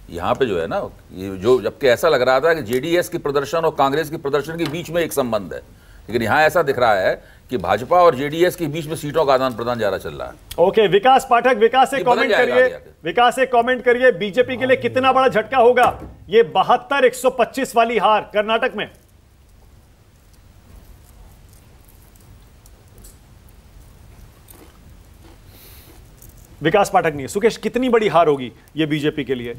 यहाँ पे जो है ना, ये जो जबकि ऐसा लग रहा था कि जेडीएस की प्रदर्शन और कांग्रेस की प्रदर्शन के बीच में एक संबंध है, लेकिन यहाँ ऐसा दिख रहा है कि भाजपा और जेडीएस के बीच में सीटों का आदान प्रदान ज्यादा चल रहा है। ओके, विकास पाठक, विकास से कमेंट करिए, विकास से कमेंट करिए, बीजेपी के लिए कितना बड़ा झटका होगा ये 72-125 वाली हार कर्नाटक में? विकास पाठक नहीं है, सुकेश, कितनी बड़ी हार होगी ये बीजेपी के लिए?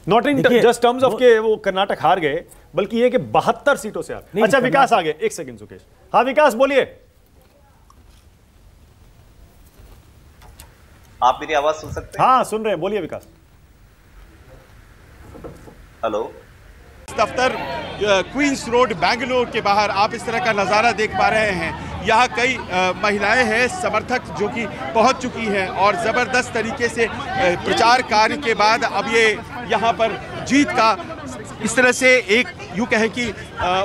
Not in just terms of के वो कर्नाटक हार गए, बल्कि ये कि 72 सीटों से हार। अच्छा, विकास आ गए, एक सेकंड सुकेश। हाँ विकास, बोलिए। आप मेरी आवाज सुन सकते हैं? हाँ सुन रहे हैं, बोलिए विकास। हेलो। दफ्तर क्वींस रोड बेंगलुरु के बाहर आप इस तरह का नज़ारा देख पा रहे हैं। यहाँ कई महिलाएं हैं, समर्थक जो कि पहुँच चुकी हैं और ज़बरदस्त तरीके से प्रचार कार्य के बाद अब ये यहाँ पर जीत का इस तरह से एक यूँ कहें कि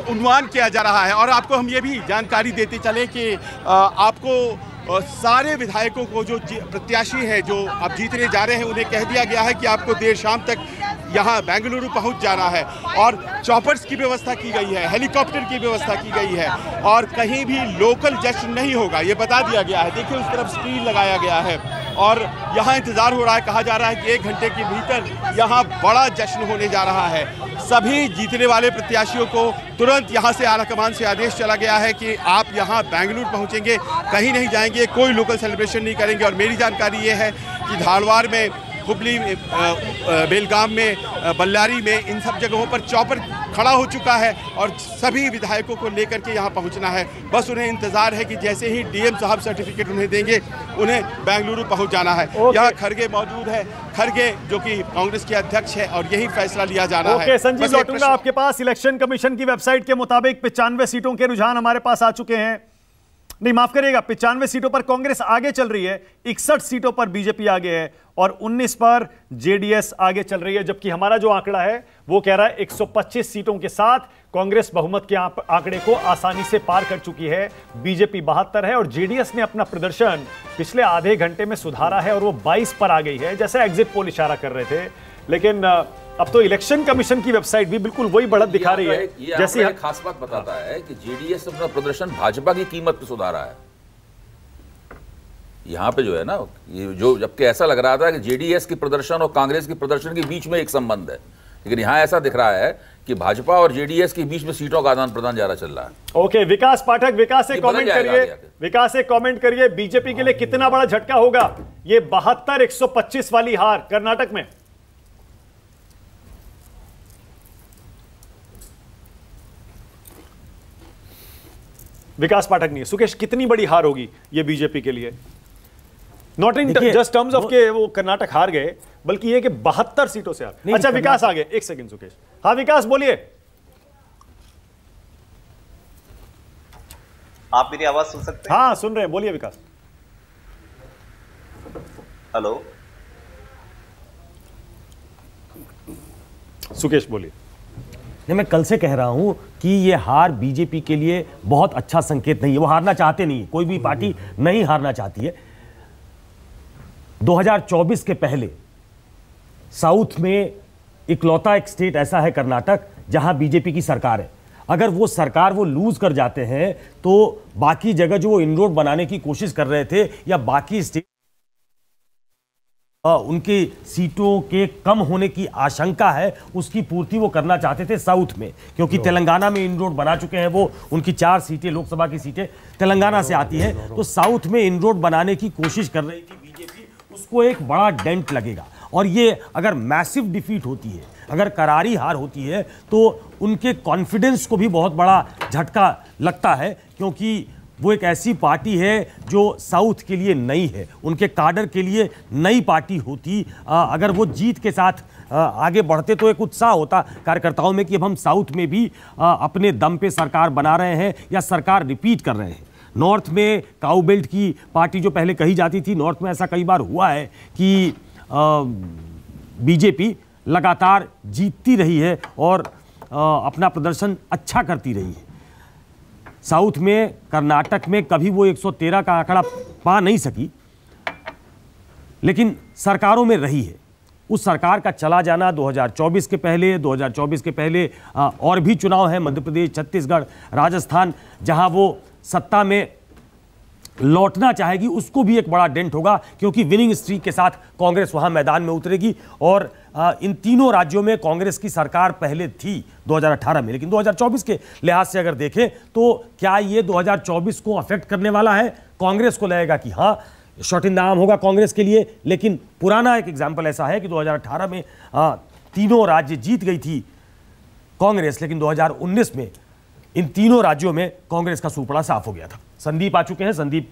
उन्वान किया जा रहा है। और आपको हम ये भी जानकारी देते चले कि आपको सारे विधायकों को जो प्रत्याशी हैं जो अब जीतने जा रहे हैं उन्हें कह दिया गया है कि आपको देर शाम तक यहाँ बेंगलुरु पहुँच जाना है और चॉपर्स की व्यवस्था की गई है, हेलीकॉप्टर की व्यवस्था की गई है और कहीं भी लोकल जश्न नहीं होगा, ये बता दिया गया है। देखिए उस तरफ स्क्रीन लगाया गया है और यहाँ इंतज़ार हो रहा है, कहा जा रहा है कि 1 घंटे के भीतर यहाँ बड़ा जश्न होने जा रहा है। सभी जीतने वाले प्रत्याशियों को तुरंत यहाँ से आला कमान से आदेश चला गया है कि आप यहाँ बेंगलुरु पहुँचेंगे, कहीं नहीं जाएंगे, कोई लोकल सेलिब्रेशन नहीं करेंगे। और मेरी जानकारी ये है कि धारवाड़ में, हुबली में, बेलगाम में, बल्लारी में, इन सब जगहों पर चॉपर खड़ा हो चुका है और सभी विधायकों को लेकर के यहाँ पहुँचना है। बस उन्हें इंतजार है कि जैसे ही डीएम साहब सर्टिफिकेट उन्हें देंगे उन्हें बेंगलुरु पहुँच जाना है। यहाँ खड़गे मौजूद है, खड़गे जो कि कांग्रेस के अध्यक्ष है और यही फैसला लिया जाना है। संजीव, लौटूंगा आपके पास। इलेक्शन कमीशन की वेबसाइट के मुताबिक 95 सीटों के रुझान हमारे पास आ चुके हैं। नहीं, माफ करिएगा, 95 सीटों पर कांग्रेस आगे चल रही है, 61 सीटों पर बीजेपी आगे है और 19 पर जेडीएस आगे चल रही है। जबकि हमारा जो आंकड़ा है वो कह रहा है 125 सीटों के साथ कांग्रेस बहुमत के आंकड़े को आसानी से पार कर चुकी है। बीजेपी 72 है और जेडीएस ने अपना प्रदर्शन पिछले आधे घंटे में सुधारा है और वो 22 पर आ गई है, जैसे एग्जिट पोल इशारा कर रहे थे। लेकिन अब तो इलेक्शन कमीशन की वेबसाइट भी बिल्कुल वही बढ़त दिखा रही है। जैसे एक खास बात बताता है कि जेडीएस अपना प्रदर्शन भाजपा की कीमत पे सुधारा है। यहाँ पे जो है ना, ये जो जबकि ऐसा लग रहा था कि जेडीएस की प्रदर्शन और कांग्रेस की प्रदर्शन के बीच में एक संबंध है, लेकिन यहाँ ऐसा दिख रहा है कि भाजपा और जेडीएस के बीच में सीटों का आदान प्रदान ज्यादा चल रहा है। ओके, विकास पाठक, विकास से कमेंट करिए, विकास से कमेंट करिए, बीजेपी के लिए कितना बड़ा झटका होगा ये 72-125 वाली हार कर्नाटक में? विकास पाठक नहीं है, सुकेश, कितनी बड़ी हार होगी ये बीजेपी के लिए? Not in just terms of के वो कर्नाटक हार गए, बल्कि ये कि 72 सीटों से हार। अच्छा, विकास आ गए, एक सेकंड सुकेश। हाँ विकास, बोलिए। आप मेरी आवाज सुन सकते हैं? हाँ सुन रहे हैं, बोलिए विकास। हेलो। सुकेश बोलिए। नहीं, मैं कल से कह रहा हूं कि ये हार बीजेपी के लिए बहुत अच्छा संकेत नहीं है। वो हारना चाहते नहीं, कोई भी पार्टी नहीं हारना चाहती है। 2024 के पहले साउथ में इकलौता एक स्टेट ऐसा है कर्नाटक जहां बीजेपी की सरकार है। अगर वो सरकार वो लूज कर जाते हैं तो बाकी जगह जो वो इनरोड बनाने की कोशिश कर रहे थे या बाकी स्टेट उनकी सीटों के कम होने की आशंका है, उसकी पूर्ति वो करना चाहते थे साउथ में, क्योंकि तेलंगाना में इनरोड बना चुके हैं वो। उनकी 4 सीटें, लोकसभा की सीटें तेलंगाना से आती हैं, तो साउथ में इनरोड बनाने की कोशिश कर रही थी बीजेपी। उसको एक बड़ा डेंट लगेगा और ये अगर मैसिव डिफीट होती है, अगर करारी हार होती है, तो उनके कॉन्फिडेंस को भी बहुत बड़ा झटका लगता है, क्योंकि वो एक ऐसी पार्टी है जो साउथ के लिए नई है, उनके काडर के लिए नई पार्टी होती। अगर वो जीत के साथ आगे बढ़ते तो एक उत्साह होता कार्यकर्ताओं में कि अब हम साउथ में भी अपने दम पे सरकार बना रहे हैं या सरकार रिपीट कर रहे हैं। नॉर्थ में काऊ बेल्ट की पार्टी जो पहले कही जाती थी, नॉर्थ में ऐसा कई बार हुआ है कि बीजेपी लगातार जीतती रही है और अपना प्रदर्शन अच्छा करती रही है। साउथ में, कर्नाटक में कभी वो 113 का आंकड़ा पा नहीं सकी, लेकिन सरकारों में रही है। उस सरकार का चला जाना 2024 के पहले, 2024 के पहले और भी चुनाव हैं, मध्य प्रदेश, छत्तीसगढ़, राजस्थान, जहां वो सत्ता में लौटना चाहेगी, उसको भी एक बड़ा डेंट होगा, क्योंकि विनिंग स्ट्रीक के साथ कांग्रेस वहां मैदान में उतरेगी। और इन तीनों राज्यों में कांग्रेस की सरकार पहले थी 2018 में, लेकिन 2024 के लिहाज से अगर देखें तो क्या ये 2024 को अफेक्ट करने वाला है? कांग्रेस को लगेगा कि हाँ, शॉट इन द आर्म होगा कांग्रेस के लिए, लेकिन पुराना एक एग्जाम्पल ऐसा है कि 2018 में तीनों राज्य जीत गई थी कांग्रेस, लेकिन 2019 में इन तीनों राज्यों में कांग्रेस का सूपड़ा साफ हो गया था। संदीप आ चुके हैं। संदीप,